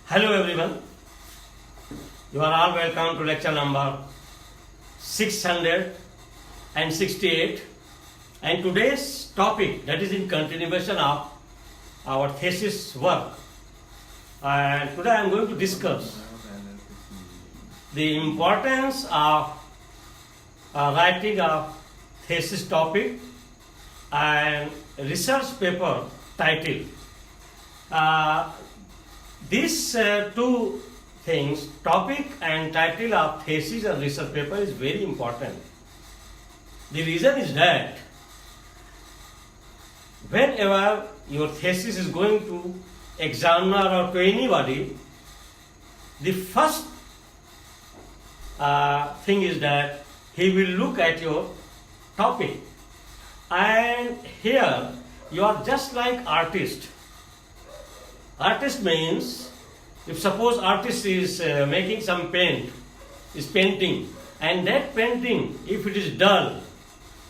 Hello everyone, you are all welcome to lecture number 668, and today's topic, that is in continuation of our thesis work, and today I am going to discuss the importance of writing a thesis topic and research paper title. These two things, topic and title of thesis and research paper, is very important. The reason is that whenever your thesis is going to examiner or to anybody, the first thing is that he will look at your topic. And here you are just like artist. Artist means, if suppose artist is making some is painting, and that painting, if it is dull,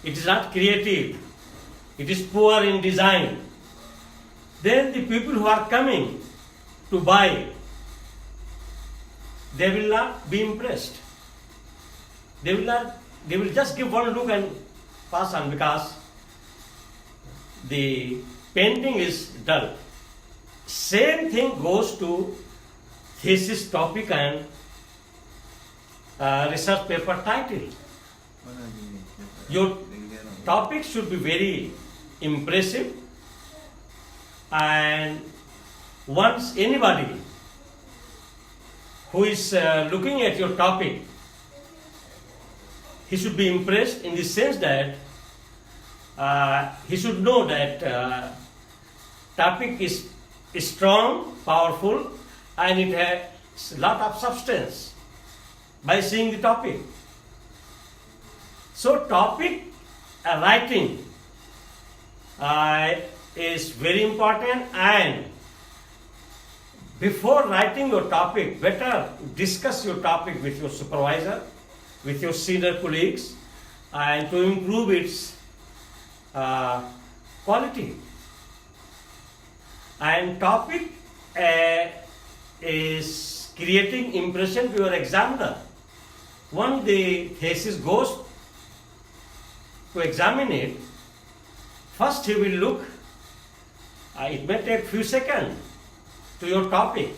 it is not creative, it is poor in design, then the people who are coming to buy, they will not be impressed. They will just give one look and pass on because the painting is dull. Same thing goes to thesis topic and research paper title. Your topic should be very impressive, and once anybody who is looking at your topic, he should be impressed in the sense that he should know that topic is strong, powerful, and it has a lot of substance by seeing the topic. So topic writing is very important, and before writing your topic, better discuss your topic with your supervisor, with your senior colleagues, and to improve its quality. And topic is creating impression to your examiner. Once the thesis goes to examine it, first he will look, it may take few seconds, to your topic,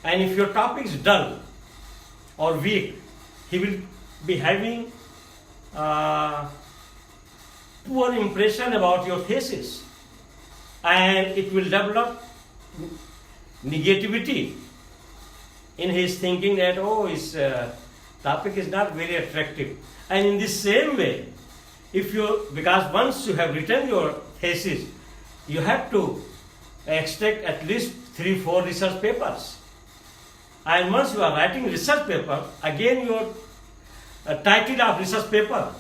and if your topic is dull or weak, he will be having poor impression about your thesis, and it will develop negativity in his thinking that, his topic is not very attractive. And in the same way, because once you have written your thesis, you have to extract at least 3-4 research papers. And once you are writing research paper, again your title of research paper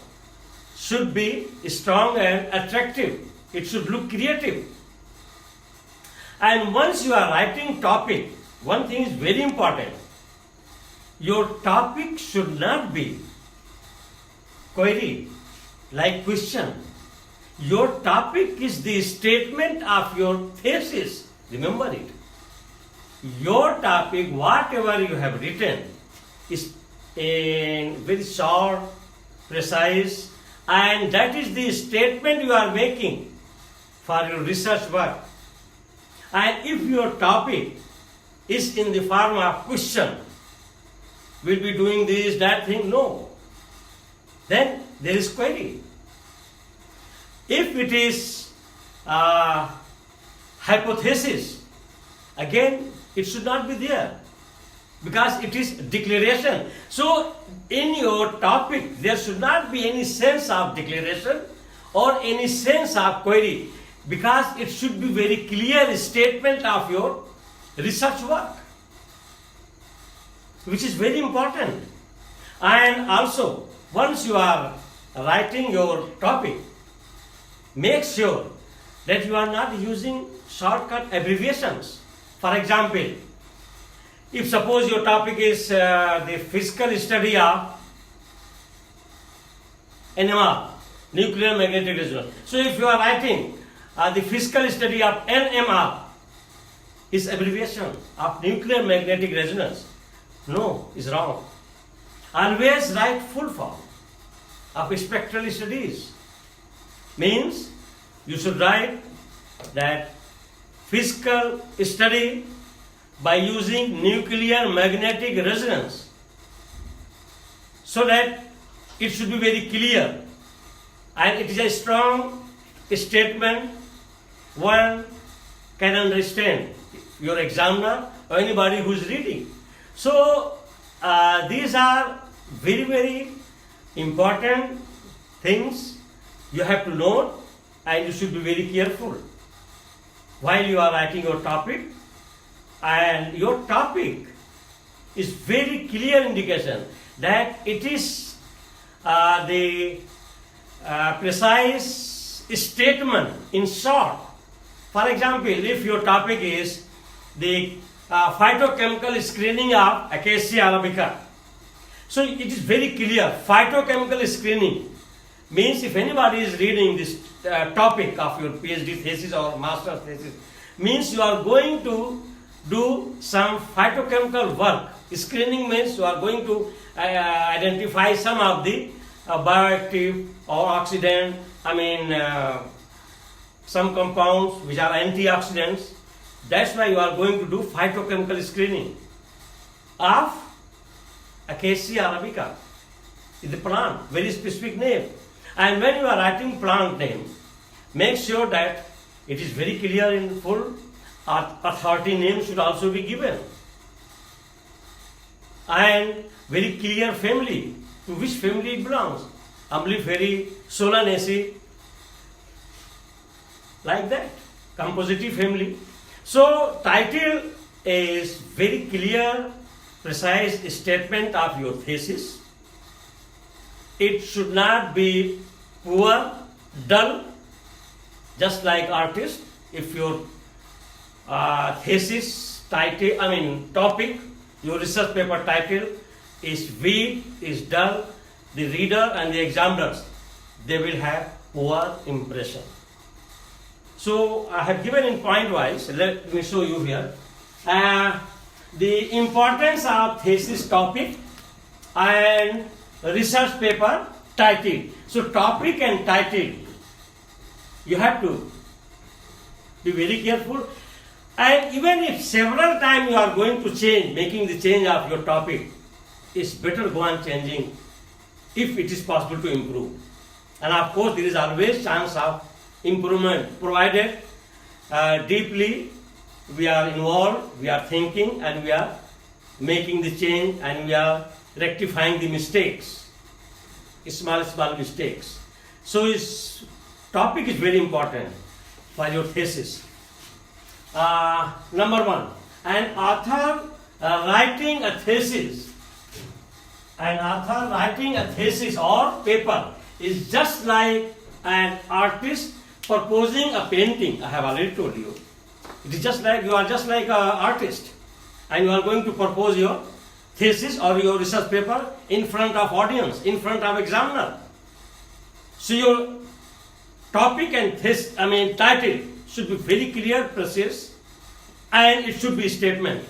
should be strong and attractive. It should look creative. And once you are writing topic, one thing is very important. Your topic should not be query, like question. Your topic is the statement of your thesis. Remember it. Your topic, whatever you have written, is in very short, precise, and that is the statement you are making for your research work. And if your topic is in the form of question, will be doing this, that thing, no, then there is query. If it is hypothesis, again it should not be there because it is declaration. So in your topic there should not be any sense of declaration or any sense of query, because it should be very clear statement of your research work, which is very important. And also, once you are writing your topic, make sure that you are not using shortcut abbreviations. For example, if suppose your topic is the physical study of NMR, nuclear magnetic resonance. So if you are writing the physical study of NMR, is abbreviation of nuclear magnetic resonance. No, is wrong. Always write full form of spectral studies. Means you should write that physical study by using nuclear magnetic resonance, so that it should be very clear and it is a strong statement one can understand, your examiner or anybody who is reading. So these are very, very important things you have to note, and you should be very careful while you are writing your topic. And your topic is very clear indication that it is the precise statement in short. For example, if your topic is the phytochemical screening of Acacia arabica, so it is very clear. Phytochemical screening means if anybody is reading this topic of your PhD thesis or master's thesis, means you are going to do some phytochemical work. Screening means you are going to identify some of the bioactive or oxidant, some compounds which are antioxidants. That's why you are going to do phytochemical screening of Acacia arabica. Is the plant, very specific name. And when you are writing plant name, make sure that it is very clear in full. Authority name should also be given. And very clear family, to which family it belongs. Umbelliferae, Solanaceae, like that. Compositive family. So title is very clear, precise statement of your thesis. It should not be poor, dull, just like artist. If your thesis title, topic, your research paper title is weak, is dull, the reader and the examiners, they will have poor impression. So I have given in point wise, let me show you here. The importance of thesis topic and research paper title. So topic and title, you have to be very careful. And even if several times you are going to change, making the change of your topic, it's better go on changing if it is possible to improve. And of course there is always chance of improvement, provided deeply we are involved, we are thinking, and we are making the change, and we are rectifying the mistakes, small mistakes. So this topic is very important for your thesis. Number one, an author writing a thesis or paper is just like an artist proposing a painting. I have already told you. It is just like you are just like an artist, and you are going to propose your thesis or your research paper in front of audience, in front of examiner. So your topic and title should be very clear, precise, and it should be statement.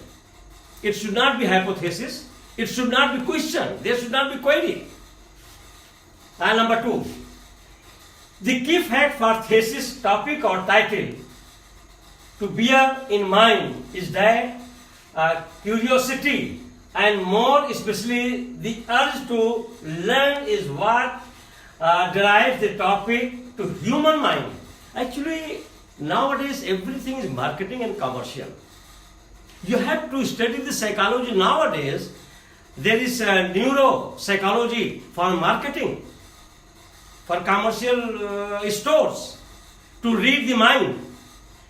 It should not be hypothesis. It should not be question. There should not be query. And number two, the key fact for thesis topic or title to bear in mind is that curiosity, and more especially the urge to learn, is what drives the topic to human mind. Actually, nowadays everything is marketing and commercial. You have to study the psychology nowadays. There is neuropsychology for marketing, for commercial stores, to read the mind.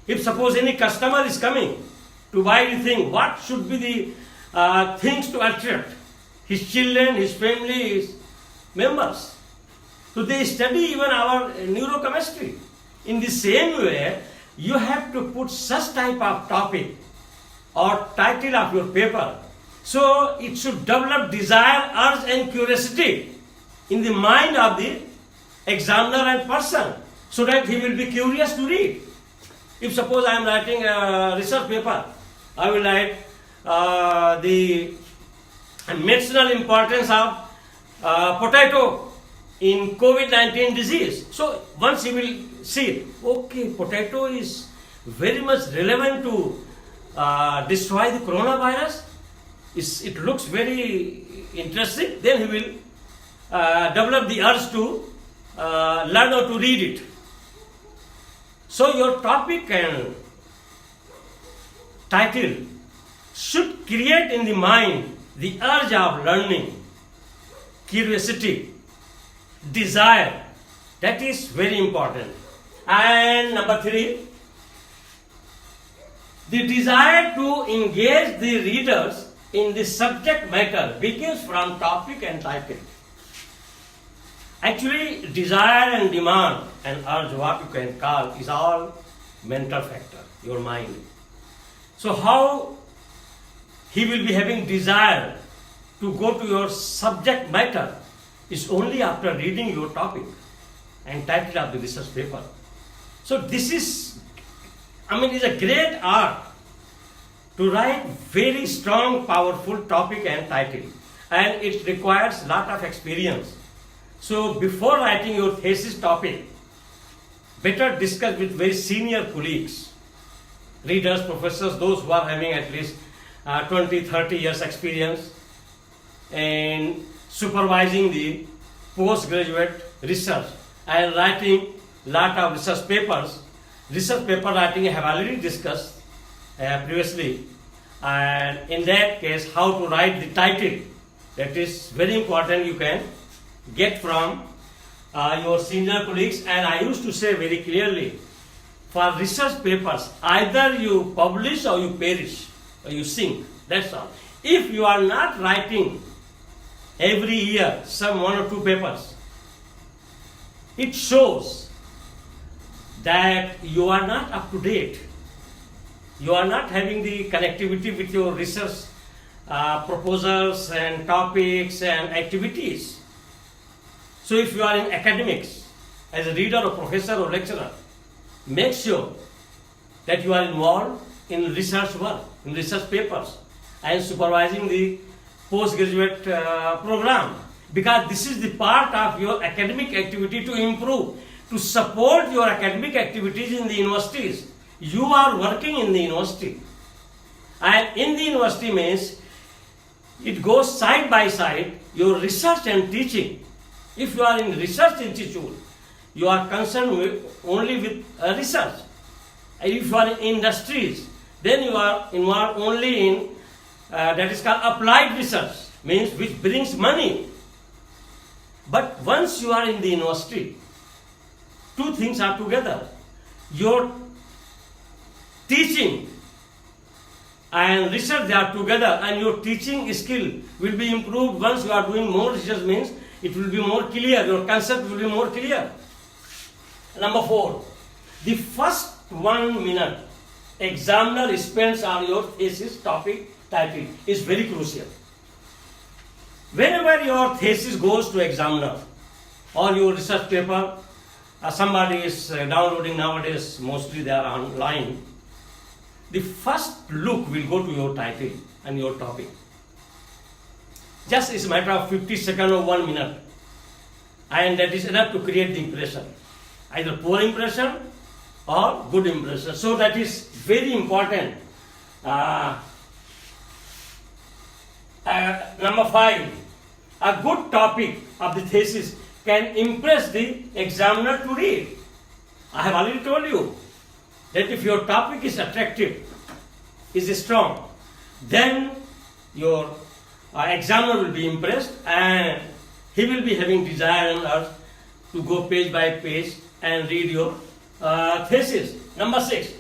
If suppose any customer is coming to buy the thing, what should be the things to attract his children, his family, his members? So they study even our neurochemistry. In the same way, you have to put such type of topic or title of your paper, so it should develop desire, urge and curiosity in the mind of the examiner and person, so that he will be curious to read. If suppose I am writing a research paper I will write the medicinal importance of potato in COVID-19 disease. So once you will see, okay, potato is very much relevant to destroy the coronavirus. It looks very interesting. Then he will develop the urge to learn how to read it. So your topic and title should create in the mind the urge of learning, curiosity, desire. That is very important. And number 3, the desire to engage the readers in the subject matter begins from topic and title. Actually, desire and demand and urge, what you can call, is all mental factor, your mind. So how he will be having desire to go to your subject matter is only after reading your topic and title of the research paper. So this is, it's a great art to write very strong, powerful topic and title, and it requires lot of experience. So before writing your thesis topic, better discuss with very senior colleagues, readers, professors, those who are having at least 20-30 years experience and supervising the postgraduate research and writing lot of research papers. Research paper writing I have already discussed previously, and in that case how to write the title, that is very important. You can get from your senior colleagues. And I used to say very clearly, for research papers, either you publish or you perish or you sink, that's all. If you are not writing every year some 1 or 2 papers, it shows that you are not up to date. You are not having the connectivity with your research proposals and topics and activities. So if you are in academics, as a reader or professor or lecturer, make sure that you are involved in research work, in research papers, and supervising the postgraduate program, because this is the part of your academic activity to improve, to support your academic activities in the universities. You are working in the university, and in the university means it goes side by side, your research and teaching. If you are in research institute, you are concerned only with research. And if you are in industries, then you are involved only in that is called applied research, means which brings money. But once you are in the university, 2 things are together. Your teaching and research, they are together, and your teaching skill will be improved once you are doing more research, means it will be more clear, your concept will be more clear. Number 4, the first 1 minute examiner spends on your thesis topic title is very crucial. Whenever your thesis goes to examiner or your research paper, somebody is downloading nowadays, mostly they are online, the first look will go to your title and your topic. Just is a matter of 50 seconds or 1 minute, and that is enough to create the impression, either poor impression or good impression. So that is very important. Number 5, a good topic of the thesis can impress the examiner to read. I have already told you that if your topic is attractive, is strong, then your examiner will be impressed and he will be having desire and urge to go page by page and read your thesis. Number 6,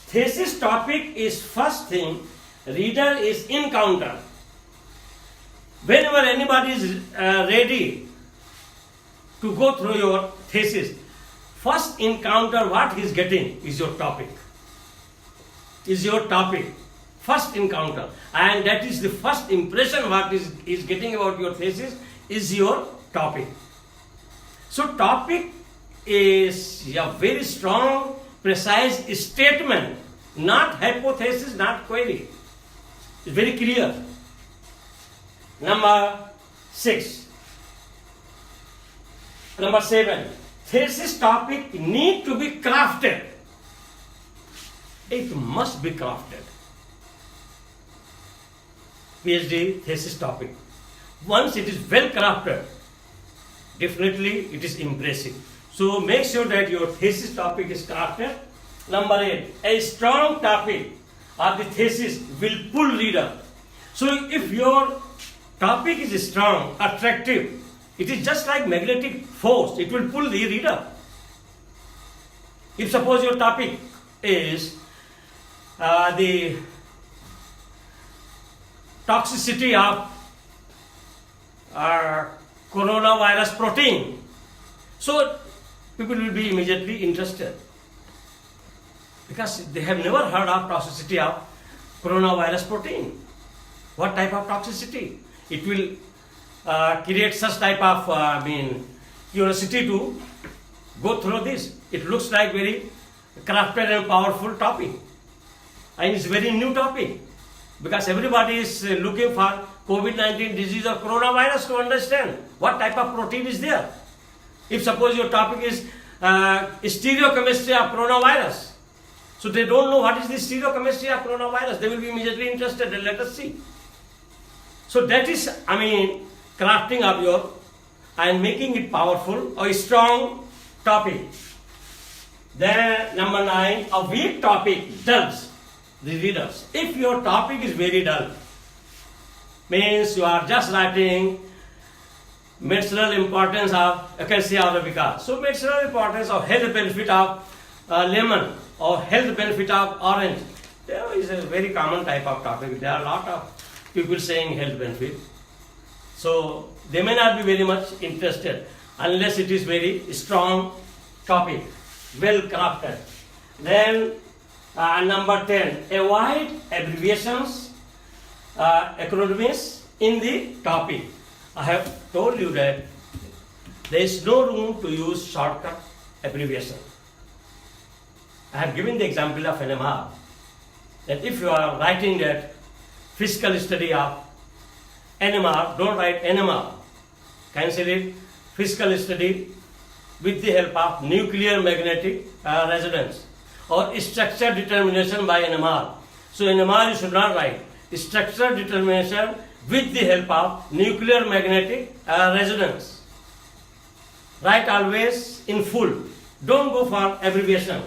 thesis topic is first thing reader is encounter. Whenever anybody is ready to go through your thesis, first encounter what he is getting is your topic. Is your topic. First encounter. And that is the first impression what is getting about your thesis is your topic. So topic is a very strong, precise statement, not hypothesis, not query. It's very clear. Number 6. Number 7. Thesis topic need to be crafted. It must be crafted. PhD thesis topic. Once it is well crafted, definitely it is impressive. So make sure that your thesis topic is crafted. Number 8. A strong topic of the thesis will pull reader. So if your topic is strong, attractive, it is just like magnetic force. It will pull the reader. If suppose your topic is the toxicity of coronavirus protein, so people will be immediately interested because they have never heard of toxicity of coronavirus protein. What type of toxicity? It will create such type of curiosity to go through this. It looks like very crafted and powerful topic, and it's very new topic because everybody is looking for COVID-19 disease or coronavirus to understand what type of protein is there. If suppose your topic is stereochemistry of coronavirus, so they don't know what is the stereochemistry of coronavirus, they will be immediately interested and let us see. So that is, crafting of your and making it powerful or strong topic. Then number 9, a weak topic dulls the readers. If your topic is very dull, means you are just writing medicinal importance of Acacia arabica. So medicinal importance of health benefit of lemon or health benefit of orange. There is a very common type of topic. There are a lot of people saying health benefit. So they may not be very much interested unless it is very strong topic, well crafted. Then number 10, avoid abbreviations, acronyms in the topic. I have told you that there is no room to use shortcut abbreviation. I have given the example of NMR, that if you are writing that physical study of NMR, don't write NMR. Cancel it. Physical study with the help of nuclear magnetic resonance or structure determination by NMR. So NMR you should not write. Structure determination with the help of nuclear magnetic resonance. Write always in full. Don't go for abbreviation,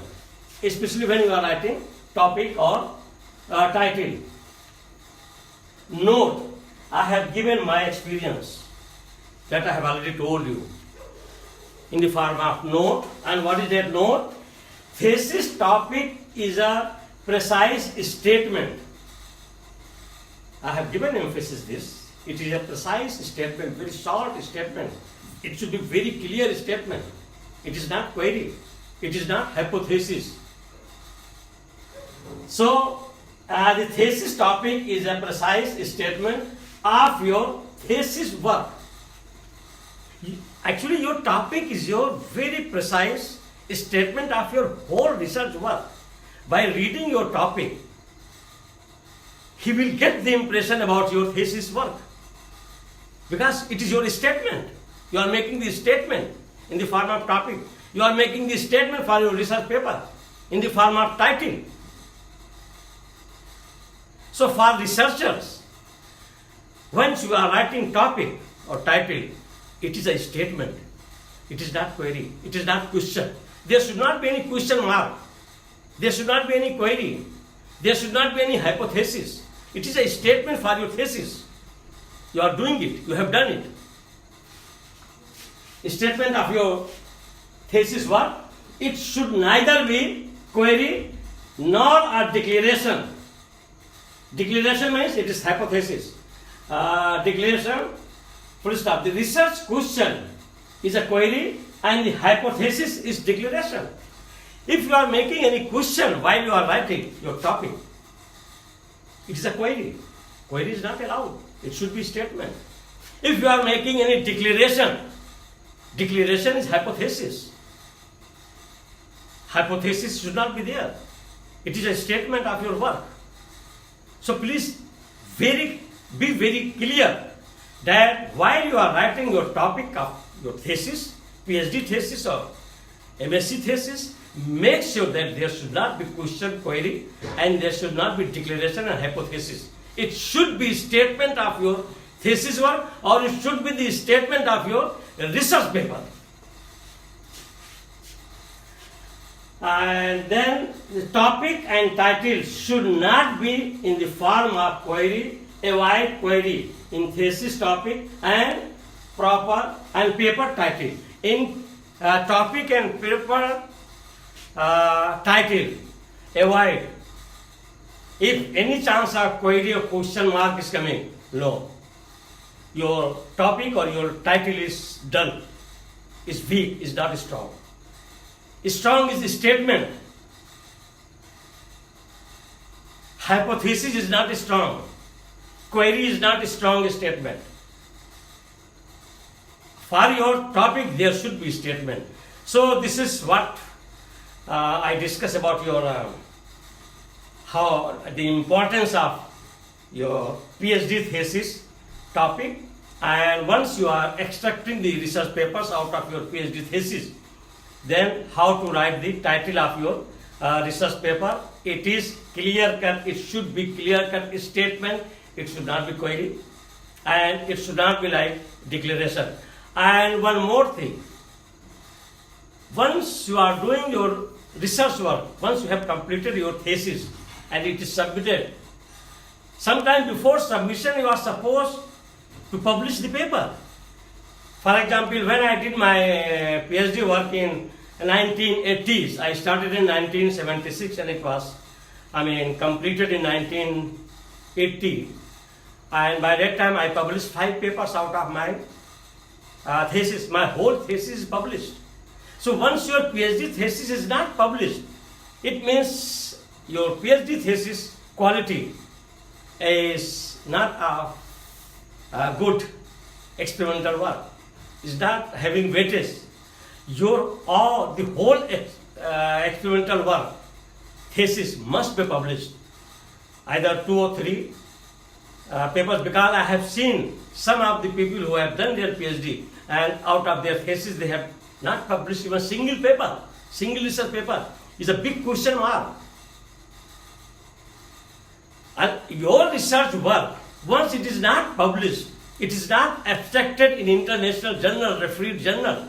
especially when you are writing topic or title. Note, I have given my experience that I have already told you in the form of note. And what is that note? Thesis topic is a precise statement. I have given emphasis this. It is a precise statement, very short statement. It should be very clear statement. It is not query. It is not hypothesis. So the thesis topic is a precise statement of your thesis work. Actually, your topic is your very precise statement of your whole research work. By reading your topic, he will get the impression about your thesis work because it is your statement. You are making the statement in the form of topic. You are making the statement for your research paper in the form of title. So for researchers, once you are writing topic or title, it is a statement. It is not query. It is not question. There should not be any question mark. There should not be any query. There should not be any hypothesis. It is a statement for your thesis. You are doing it. You have done it. A statement of your thesis work. It should neither be query nor a declaration. Declaration means it is hypothesis. Declaration, full stop. The research question is a query and the hypothesis is declaration. If you are making any question while you are writing your topic, it is a query. Query is not allowed. It should be statement. If you are making any declaration, declaration is hypothesis. Hypothesis should not be there. It is a statement of your work. So please be very clear that while you are writing your topic of your thesis, PhD thesis or MSc thesis, make sure that there should not be question, query, and there should not be declaration and hypothesis. It should be statement of your thesis work, or it should be the statement of your research paper. And then the topic and title should not be in the form of query. Avoid query in thesis topic and proper and paper title. In topic and paper title, avoid. If any chance of query or question mark is coming, no. Your topic or your title is dull, is weak, is not strong. Strong is the statement. Hypothesis is not strong. Query is not a strong statement. For your topic, there should be statement. So this is what I discuss about your how the importance of your PhD thesis topic, and once you are extracting the research papers out of your PhD thesis, then how to write the title of your research paper. It is clear cut, it should be clear cut statement, it should not be query, and it should not be like declaration. And one more thing, once you are doing your research work, once you have completed your thesis and it is submitted, sometime before submission you are supposed to publish the paper. For example, when I did my PhD work in 1980s, I started in 1976 and it was, completed in 1980. And by that time I published 5 papers out of my thesis. My whole thesis is published. So once your PhD thesis is not published, it means your PhD thesis quality is not a good experimental work. Is not having weightage. The whole experimental work thesis must be published, either 2 or 3 papers, because I have seen some of the people who have done their PhD and out of their thesis they have not published even single paper, single research paper. Is a big question mark. And your research work, once it is not published, it is not abstracted in international journal, refereed journal,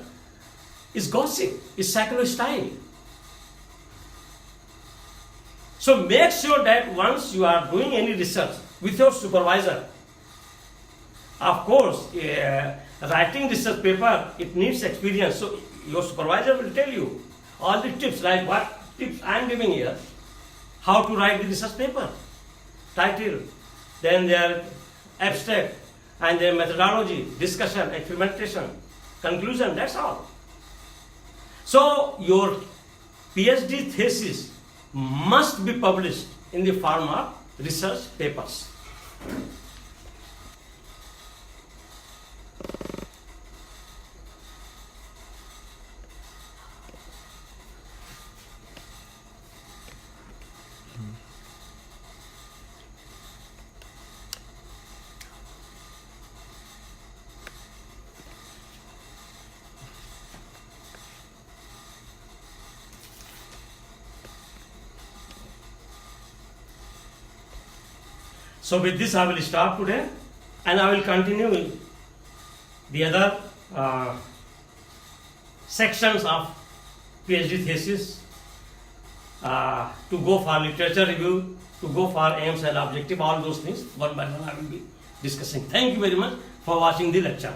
is gossip, is secular style. So make sure that once you are doing any research with your supervisor, of course, writing research paper, it needs experience. So your supervisor will tell you all the tips, like what tips I am giving here, how to write the research paper, title, then their abstract, and their methodology, discussion, experimentation, conclusion, that's all. So your PhD thesis must be published in the form of research papers. So with this I will stop today, and I will continue with the other sections of PhD thesis, to go for literature review, to go for aims and objective, all those things one by one I will be discussing. Thank you very much for watching the lecture.